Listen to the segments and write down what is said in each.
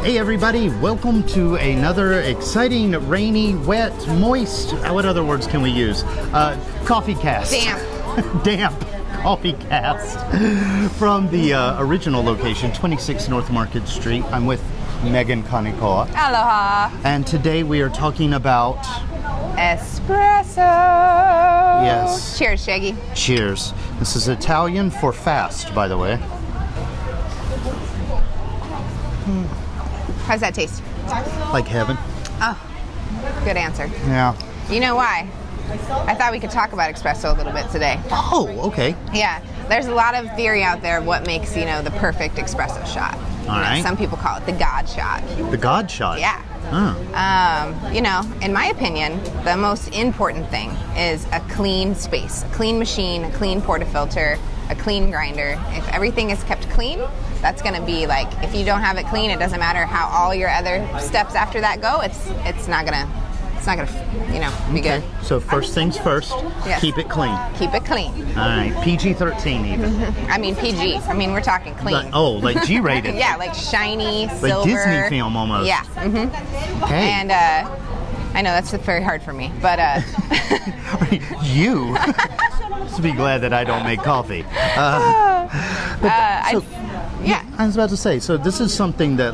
Hey everybody, welcome to another exciting, rainy, wet, moist, what other words can we use? Coffee cast. Damp. Damp coffee cast from the original location, 26 North Market Street. I'm with Megan Kanikoa. Aloha. And today we are talking about... Espresso. Yes. Cheers, Shaggy. Cheers. This is Italian for fast, by the way. How's that taste? Like heaven. Oh, good answer. Yeah. You know why? I thought we could talk about espresso a little bit today. Oh, okay. Yeah, there's a lot of theory out there of what makes, the perfect espresso shot. All right. Some people call it the God shot. The God shot? Yeah. Oh. In my opinion, the most important thing is a clean space, a clean machine, a clean portafilter, a clean grinder. If everything is kept clean, that's going to be like, if you don't have it clean, it doesn't matter how all your other steps after that go, it's not going to, be good. So first things first, Yes. Keep it clean. Keep it clean. All right, PG-13 even. I mean PG. We're talking clean. Like G-rated. Yeah, like shiny, Like silver. Disney film almost. Yeah. Okay. And I know that's very hard for me, but You should be glad that I don't make coffee. I was about to say, so this is something that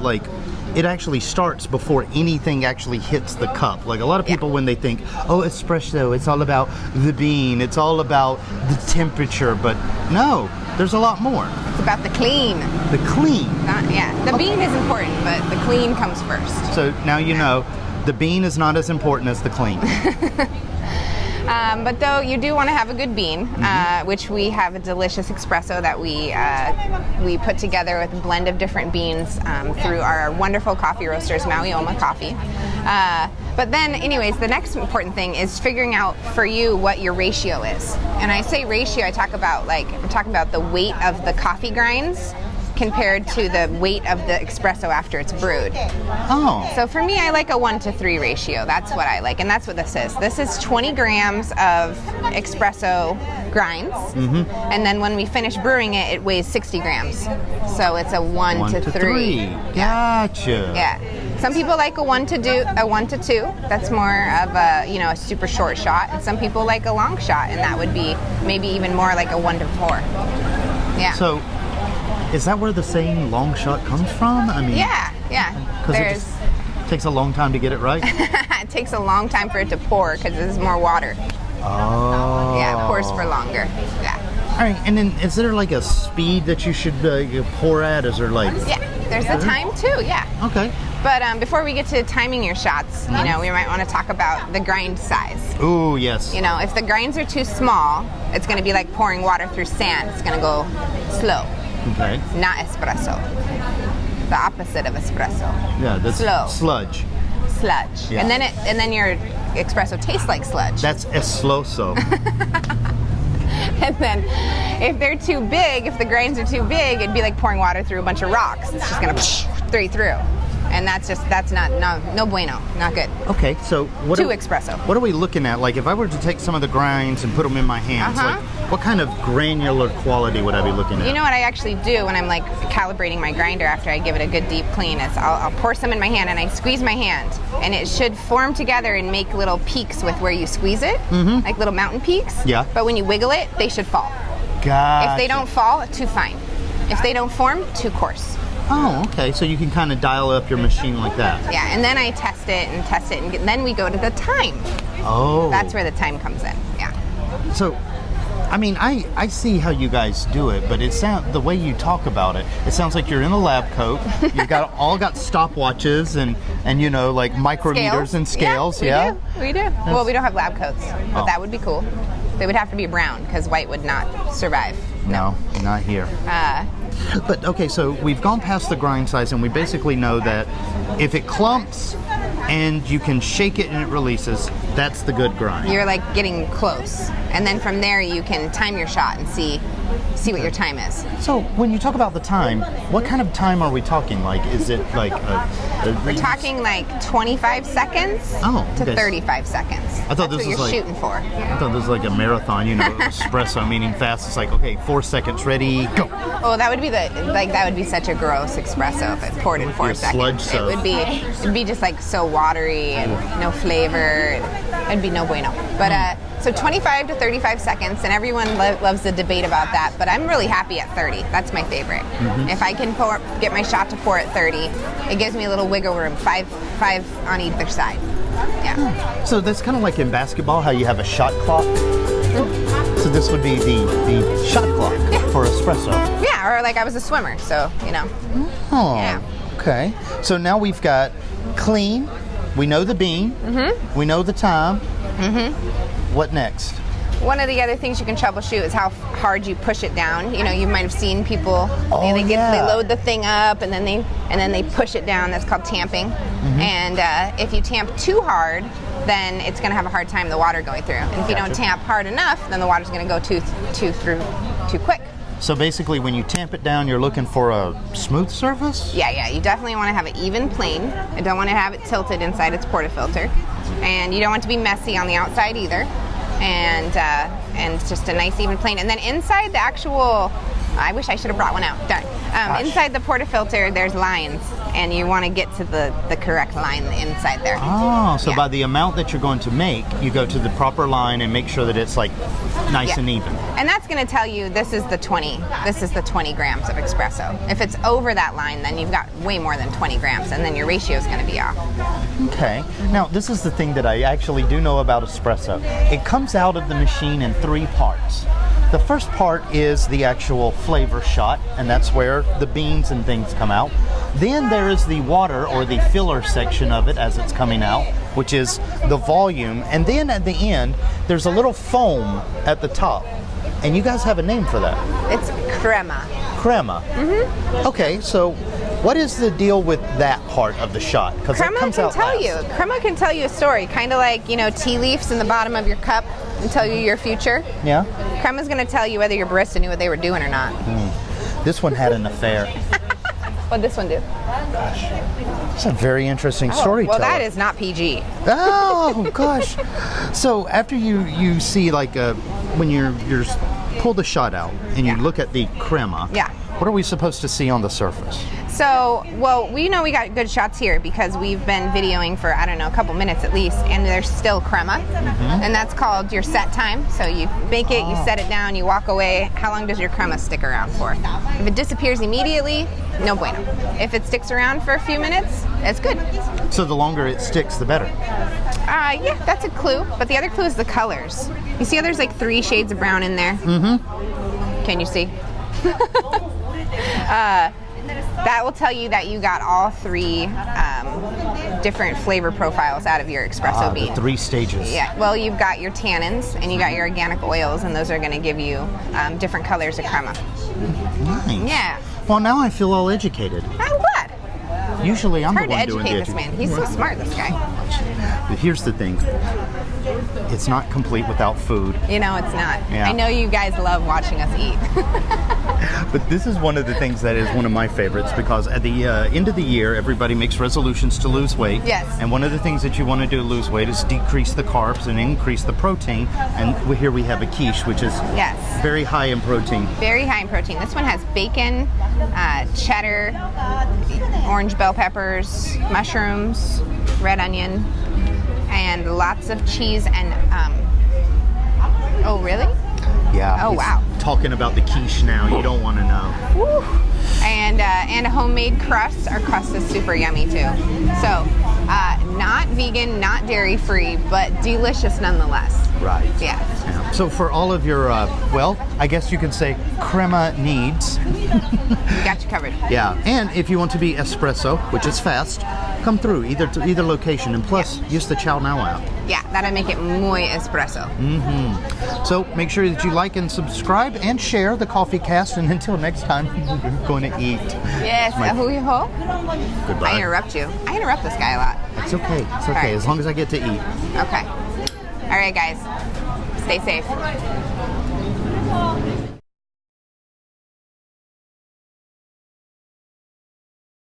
it actually starts before anything actually hits the cup. Like a lot of people when they think, oh, espresso, it's all about the bean, it's all about the temperature, but no, there's a lot more. it's about the clean. The clean. The bean is important, but the clean comes first. So now you know the bean is not as important as the clean. But though you do want to have a good bean, which we have a delicious espresso that we put together with a blend of different beans through our wonderful coffee roasters, Maui Oma Coffee. But then, anyways, the next important thing is figuring out for you what your ratio is. And I say ratio, I'm talking about the weight of the coffee grinds compared to the weight of the espresso after it's brewed. Oh. So for me, I like a 1-to-3 ratio. That's what I like, and that's what this is. This is 20 grams of espresso grinds, and then when we finish brewing it, it weighs 60 grams. So it's a 1 to 3. Gotcha. Yeah. Some people like a 1 to 2. That's more of a super short shot, and some people like a long shot, and that would be maybe even more like a 1 to 4. Yeah. So, is that where the saying "long shot" comes from? I mean, yeah. Because it just takes a long time to get it right. It takes a long time for it to pour because there's more water. Oh. Yeah, it pours for longer. Yeah. All right, and then is there like a speed that you should pour at? Is there like? Yeah, there's a time too. Yeah. Okay. But before we get to timing your shots, we might want to talk about the grind size. Ooh, yes. If the grinds are too small, it's going to be like pouring water through sand. It's going to go slow. Okay. Not espresso. The opposite of espresso. Yeah, that's slow. Sludge. Yeah. And then your espresso tastes like sludge. That's esloso. And then if they're too big, if the grinds are too big, it'd be like pouring water through a bunch of rocks. It's just going to straight through. And that's not no bueno, not good. Okay, so espresso. What are we looking at? Like if I were to take some of the grinds and put them in my hands, like what kind of granular quality would I be looking at? You know what I actually do when I'm like calibrating my grinder after I give it a good deep clean is I'll pour some in my hand and I squeeze my hand, and it should form together and make little peaks with where you squeeze it, like little mountain peaks. Yeah. But when you wiggle it, they should fall. Gotcha. If they don't fall, too fine. If they don't form, too coarse. Oh, okay. So you can kind of dial up your machine like that. Yeah, and then I test it, and then we go to the time. Oh. That's where the time comes in. Yeah. So, I mean, I see how you guys do it, but the way you talk about it, it sounds like you're in a lab coat. You've got stopwatches and like micrometers and scales. Yeah, we do. Well, we don't have lab coats, but that would be cool. They would have to be brown because white would not survive. No, not here. But okay, so we've gone past the grind size, and we basically know that if it clumps and you can shake it and it releases, that's the good grind. You're like getting close. And then from there you can time your shot and see what your time is. So when you talk about the time, what kind of time are we talking? Like, is it like we're talking like 25 seconds to 35 seconds. I thought That's this what was you're like shooting for. I thought this was like a marathon, you know, espresso meaning fast. It's like, okay, 4 seconds, ready, go. Oh, that would be that would be such a gross espresso if it poured in 4 seconds. Sludge It'd be just like so watery and no flavor. It'd be no bueno. But so 25 to 35 seconds, and everyone loves the debate about that, but I'm really happy at 30. That's my favorite. If I can get my shot to pour at 30, it gives me a little wiggle room, five on either side. Yeah. So that's kind of like in basketball, how you have a shot clock. So this would be the shot clock for espresso. Yeah, or like I was a swimmer, so, you know. Oh, yeah. Okay. So now we've got clean, we know the bean, we know the time. What next? One of the other things you can troubleshoot is how hard you push it down. You know, you might have seen people they load the thing up and then they push it down. That's called tamping. And if you tamp too hard, then it's going to have a hard time the water going through. And if you don't tamp hard enough, then the water's going to go too quick. So basically, when you tamp it down, you're looking for a smooth surface? Yeah. You definitely want to have an even plane. You don't want to have it tilted inside its portafilter. And you don't want it to be messy on the outside either. And just a nice even plane. And then inside the actual, I wish I should have brought one out. Darn. Inside the portafilter, there's lines, and you want to get to the correct line inside there. Oh, so by the amount that you're going to make, you go to the proper line and make sure that it's like nice and even. And that's going to tell you this is the 20 grams of espresso. If it's over that line, then you've got way more than 20 grams, and then your ratio is going to be off. Okay. Now, this is the thing that I actually do know about espresso. It comes out of the machine in 3 parts. The first part is the actual flavor shot, and that's where the beans and things come out. Then there is the water or the filler section of it as it's coming out, which is the volume. And then at the end, there's a little foam at the top. And you guys have a name for that. It's crema. Crema. Okay, so what is the deal with that part of the shot? Because it comes out last. Crema can tell you a story, kind of like, you know, tea leaves in the bottom of your cup and tell you your future. Yeah. Crema's going to tell you whether your barista knew what they were doing or not. This one had an affair. What'd this one do? Gosh, it's a very interesting story. Well, that is not PG. Oh gosh. So after you see like when you're pull the shot out and you look at the crema. Yeah. What are we supposed to see on the surface? So, well, we know we got good shots here because we've been videoing for, I don't know, a couple minutes at least, and there's still crema, and that's called your set time. So you bake it, you set it down, you walk away. How long does your crema stick around for? If it disappears immediately, no bueno. If it sticks around for a few minutes, it's good. So the longer it sticks, the better. Yeah, that's a clue. But the other clue is the colors. You see how there's like 3 shades of brown in there? Can you see? That will tell you that you got all 3 different flavor profiles out of your espresso bean. The 3 stages. Yeah, well, you've got your tannins and you got your organic oils, and those are going to give you different colors of crema. Nice. Yeah. Well, now I feel all educated. I'm glad. Usually I'm the Hard one to doing the educate this man. He's so smart, this guy. But here's the thing. It's not complete without food. You know, it's not. Yeah. I know you guys love watching us eat. But this is one of the things that is one of my favorites, because at the end of the year, everybody makes resolutions to lose weight. Yes. And one of the things that you want to do to lose weight is decrease the carbs and increase the protein. And here we have a quiche, which is very high in protein. Very high in protein. This one has bacon, cheddar, orange bell peppers, mushrooms, red onion, and lots of cheese and oh really? Yeah. Oh wow. Talking about the quiche now, you don't want to know. Woo. And a homemade crust. Our crust is super yummy too. So not vegan, not dairy free, but delicious nonetheless. Right. Yeah. So for all of your, well, I guess you could say crema needs. We got you covered. Yeah. And if you want to be espresso, which is fast, come through either location, and plus use the Chow Now app. Yeah, that'll make it muy espresso. So make sure that you like and subscribe and share the coffeecast, and until next time, we're going to eat. Yes, ahui ho. Goodbye. I interrupt you. I interrupt this guy a lot. It's okay. It's okay, right. as long as I get to eat. Okay. All right, guys. Stay safe.